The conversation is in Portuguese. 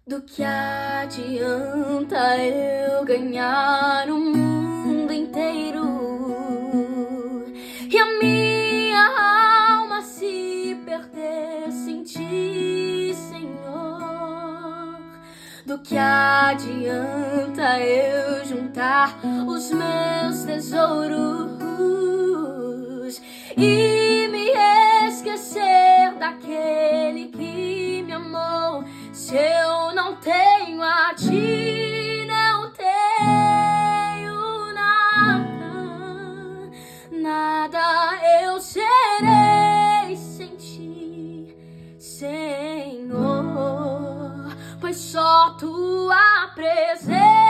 Do que adianta eu ganhar o mundo inteiro e a minha alma se perder sem ti, Senhor? Do que adianta eu juntar os meus tesouros e me esquecer daquele que me amou? Se eu não tenho a ti, não tenho nada, nada eu serei sem ti, Senhor, pois só tua presença